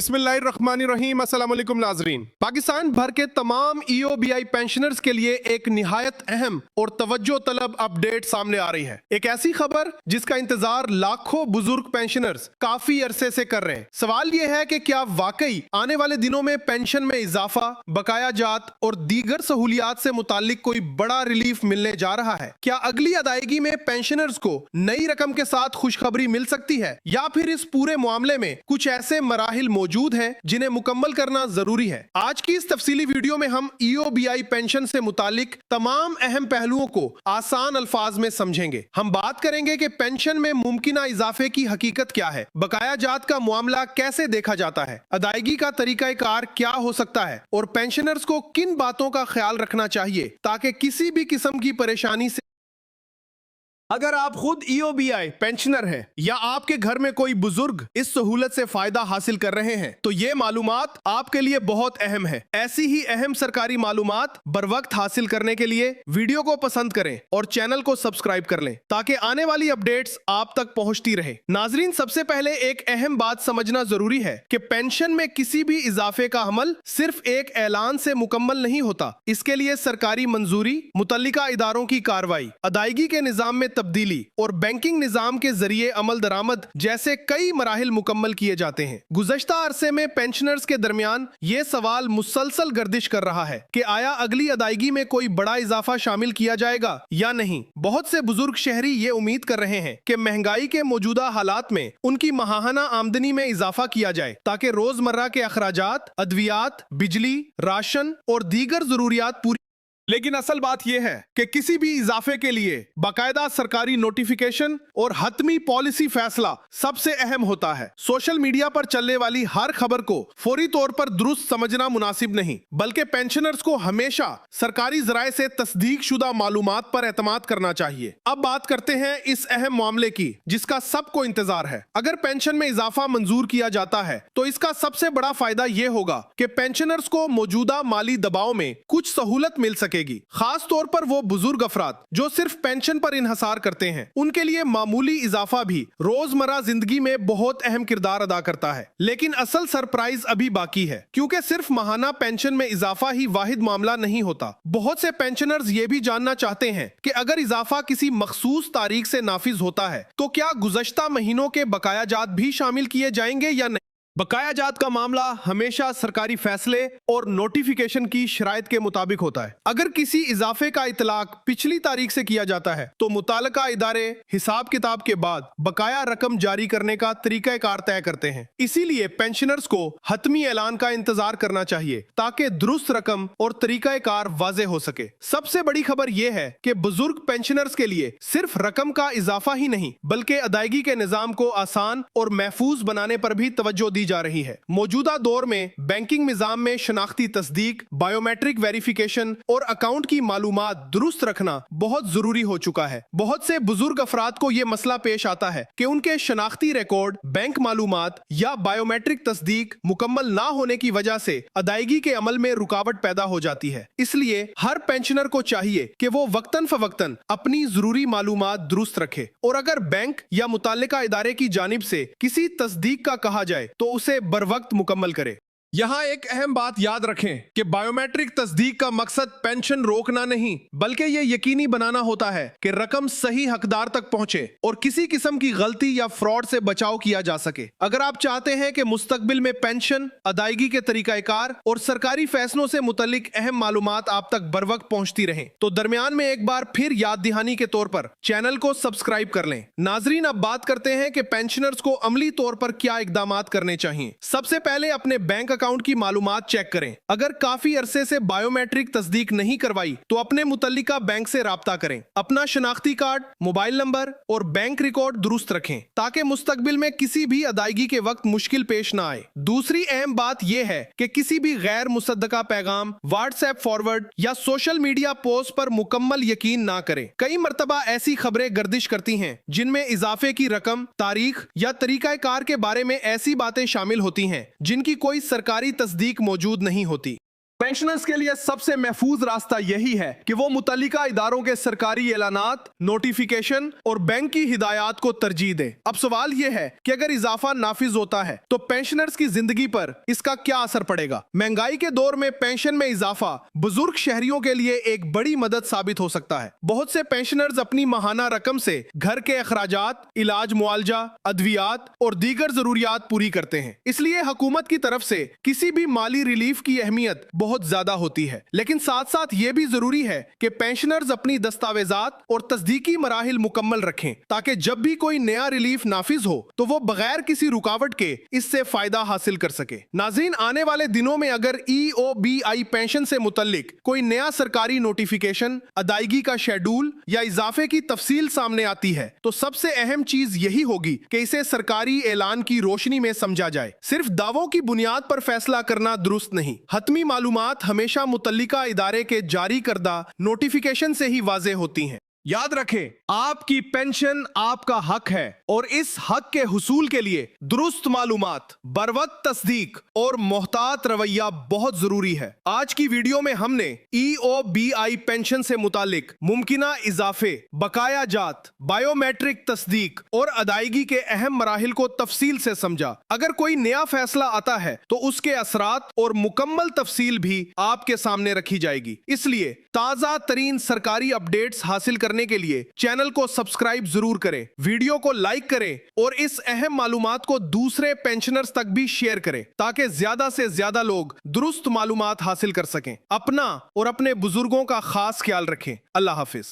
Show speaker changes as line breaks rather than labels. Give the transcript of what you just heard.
बिस्मिल्लाहिर्रहमानिर्रहीम। अस्सलाम वालेकुम नाज़रीन। पाकिस्तान भर के तमाम EOBI पेंशनर्स के लिए एक निहायत अहम और तवज्जो तलब अपडेट सामने आ रही है। एक ऐसी खबर जिसका इंतजार लाखों बुजुर्ग पेंशनर्स काफी अरसे से कर रहे हैं। सवाल यह है कि क्या वाकई आने वाले दिनों में पेंशन में इजाफा, बकाया जात और दीगर सहूलियात से मुतालिक कोई बड़ा रिलीफ मिलने जा रहा है? क्या अगली अदायगी में पेंशनर्स को नई रकम के साथ खुशखबरी मिल सकती है, या फिर इस पूरे मामले में कुछ ऐसे मराहिल मौजूद हैं जिन्हें मुकम्मल करना जरूरी है? आज की इस तफसीली वीडियो में हम EOBI पेंशन से मुतालिक तमाम अहम पहलुओं को आसान अल्फाज में समझेंगे। हम बात करेंगे कि पेंशन में मुमकिना इजाफे की हकीकत क्या है, बकाया जात का मामला कैसे देखा जाता है, अदायगी का तरीकाकार क्या हो सकता है और पेंशनर्स को किन बातों का ख्याल रखना चाहिए ताकि किसी भी किस्म की परेशानी से। अगर आप खुद EOBI पेंशनर हैं या आपके घर में कोई बुजुर्ग इस सहूलत से फायदा हासिल कर रहे हैं तो ये मालूमात आपके लिए बहुत अहम है। ऐसी ही अहम सरकारी मालूमात बर वक्त हासिल करने के लिए वीडियो को पसंद करें और चैनल को सब्सक्राइब कर लें ताकि आने वाली अपडेट्स आप तक पहुंचती रहे। नाजरीन, सबसे पहले एक अहम बात समझना जरूरी है कि पेंशन में किसी भी इजाफे का अमल सिर्फ एक ऐलान से मुकम्मल नहीं होता। इसके लिए सरकारी मंजूरी, मुतल्लिका इदारों की कार्रवाई, अदायगी के निजाम में तब्दीली और बैंकिंग निजाम के जरिए अमल दरामद जैसे कई मराहिल मुकम्मल किए जाते हैं। गुज़श्ता अरसे में पेंशनर्स के दरमियान ये सवाल मुसलसल गर्दिश कर रहा है कि आया अगली अदायगी में कोई बड़ा इजाफा शामिल किया जाएगा या नहीं। बहुत से बुजुर्ग शहरी ये उम्मीद कर रहे हैं कि महंगाई के मौजूदा हालात में उनकी माहाना आमदनी में इजाफा किया जाए ताकि रोजमर्रा के अखराजात, अद्वियात, बिजली, राशन और दीगर जरूरियात पूरी। लेकिन असल बात यह है कि किसी भी इजाफे के लिए बाकायदा सरकारी नोटिफिकेशन और हतमी पॉलिसी फैसला सबसे अहम होता है। सोशल मीडिया पर चलने वाली हर खबर को फौरी तौर पर दुरुस्त समझना मुनासिब नहीं, बल्कि पेंशनर्स को हमेशा सरकारी जराए से तस्दीक शुदा मालूमात पर एतमाद करना चाहिए। अब बात करते हैं इस अहम मामले की जिसका सबको इंतजार है। अगर पेंशन में इजाफा मंजूर किया जाता है तो इसका सबसे बड़ा फायदा यह होगा कि पेंशनर्स को मौजूदा माली दबाव में कुछ सहूलत मिल सके। खास तौर पर वो बुजुर्ग अफराद जो सिर्फ पेंशन पर इन्हसार करते हैं, उनके लिए मामूली इजाफा भी रोजमर्रा जिंदगी में बहुत अहम किरदार अदा करता है। लेकिन असल सरप्राइज अभी बाकी है, क्योंकि सिर्फ माहाना पेंशन में इजाफा ही वाहिद मामला नहीं होता। बहुत से पेंशनर्स ये भी जानना चाहते हैं कि अगर इजाफा किसी मखसूस तारीख से नाफिज होता है तो क्या गुज़श्ता महीनों के बकाया जात भी शामिल किए जाएंगे या नहीं। बकाया जात का मामला हमेशा सरकारी फैसले और नोटिफिकेशन की शराइत के मुताबिक होता है। अगर किसी इजाफे का इतलाक पिछली तारीख से किया जाता है तो मुताल्लिका इदारे हिसाब किताब के बाद बकाया रकम जारी करने का तरीकाकार तय करते हैं। इसीलिए पेंशनर्स को हतमी ऐलान का इंतजार करना चाहिए ताकि दुरुस्त रकम और तरीकाकार वाज़ेह हो सके। सबसे बड़ी खबर यह है कि बुजुर्ग पेंशनर्स के लिए सिर्फ रकम का इजाफा ही नहीं बल्कि अदायगी के निजाम को आसान और महफूज बनाने पर भी तवज्जो दी जा रही है। मौजूदा दौर में बैंकिंग निजाम में शनाख्ती तस्दीक, बायोमेट्रिक वेरिफिकेशन और अकाउंट की मालूमात दुरुस्त रखना बहुत जरूरी हो चुका है। बहुत से बुजुर्ग अफराद को यह मसला पेश आता है कि उनके शनाख्ती रिकॉर्ड, बैंक मालूमात या बायोमेट्रिक तस्दीक मुकम्मल ना होने की वजह से अदायगी के अमल में रुकावट पैदा हो जाती है। इसलिए हर पेंशनर को चाहिए कि वो वक्तन फवक्तन अपनी जरूरी मालूमात दुरुस्त रखे और अगर बैंक या मुताल्लिका इदारे की जानिब से किसी तस्दीक का कहा जाए तो उसे बरवक्त मुकम्मल करे। यहाँ एक अहम बात याद रखें कि बायोमेट्रिक तस्दीक का मकसद पेंशन रोकना नहीं बल्कि यह यकीनी बनाना होता है कि रकम सही हकदार तक पहुंचे और किसी किस्म की गलती या फ्रॉड से बचाव किया जा सके। अगर आप चाहते हैं कि मुस्तकबिल में पेंशन, अदायगी के तरीकाकार और सरकारी फैसलों से मुतल्लिक अहम मालूमात आप तक बर वक्त पहुंचती रहें तो दरमियान में एक बार फिर याद दहानी के तौर पर चैनल को सब्सक्राइब कर लें। नाजरीन, अब बात करते हैं कि पेंशनर्स को अमली तौर पर क्या इकदामात करने चाहिए। सबसे पहले अपने बैंक अकाउंट की मालूमात चेक करें। अगर काफी अरसे से बायोमेट्रिक तस्दीक नहीं करवाई तो अपने मुतल्लिका बैंक से राब्ता करें। अपना शनाख्ती कार्ड, मोबाइल नंबर और बैंक रिकॉर्ड दुरुस्त रखें ताकि मुस्तकबिल में किसी भी अदायगी के वक्त मुश्किल पेश ना आए। दूसरी अहम बात यह है कि किसी भी गैर मुसद्दका पैगाम, व्हाट्सएप फॉरवर्ड या सोशल मीडिया पोस्ट पर मुकम्मल यकीन ना करें। कई मरतबा ऐसी खबरें गर्दिश करती हैं जिनमें इजाफे की रकम, तारीख या तरीकाकार के बारे में ऐसी बातें शामिल होती हैं जिनकी कोई सरकारी तस्दीक मौजूद नहीं होती। पेंशनर्स के लिए सबसे महफूज रास्ता यही है कि वो मुतल्लिका इदारों के सरकारी ऐलानात, नोटिफिकेशन और बैंक की हिदायत को तरजीह दे। अब सवाल ये है कि अगर इजाफा नाफिज होता है तो पेंशनर्स की जिंदगी पर इसका क्या असर पड़ेगा। महंगाई के दौर में पेंशन में इजाफा बुजुर्ग शहरियों के लिए एक बड़ी मदद साबित हो सकता है। बहुत से पेंशनर्स अपनी माहाना रकम से घर के अखराजात, इलाज मुआवजा, अद्वियात और दीगर जरूरियात पूरी करते हैं। इसलिए हुकूमत की तरफ से किसी भी माली रिलीफ की अहमियत बहुत ज्यादा होती है। लेकिन साथ साथ ये भी जरूरी है कि पेंशनर्स अपनी दस्तावेजात और तस्दीकी मराहिल मुकम्मल रखें, ताकि जब भी कोई नया रिलीफ नाफिज हो तो वो बगैर किसी रुकावट के इससे फायदा हासिल कर सके। नाज़रीन, आने वाले दिनों में अगर EOBI पेंशन से मुतल्लिक कोई नया सरकारी नोटिफिकेशन, अदायगी का शेड्यूल या इजाफे की तफसील सामने आती है तो सबसे अहम चीज यही होगी कि इसे सरकारी ऐलान की रोशनी में समझा जाए। सिर्फ दावों की बुनियाद पर फैसला करना दुरुस्त नहीं। हतमी मालूमात हमेशा मुतल्लिका इदारे के जारी करदा नोटिफिकेशन से ही वाज़ेह होती हैं। याद रखें, आपकी पेंशन आपका हक है और इस हक के हुसूल के लिए दुरुस्त मालूमात, बरवक्त तस्दीक और मोहतात रवैया बहुत जरूरी है। आज की वीडियो में हमने EOBI पेंशन से मुतालिक मुमकिना इजाफे, बकाया जात, बायोमेट्रिक तस्दीक और अदायगी के अहम मराहिल को तफसील से समझा। अगर कोई नया फैसला आता है तो उसके असरात और मुकम्मल तफसील भी आपके सामने रखी जाएगी। इसलिए ताजा तरीन सरकारी अपडेट्स हासिल करने के लिए चैनल को सब्सक्राइब जरूर करें, वीडियो को लाइक करें और इस अहम मालूमात को दूसरे पेंशनर्स तक भी शेयर करें, ताकि ज्यादा से ज्यादा लोग दुरुस्त मालूमात हासिल कर सकें। अपना और अपने बुजुर्गों का खास ख्याल रखें। अल्लाह हाफिज।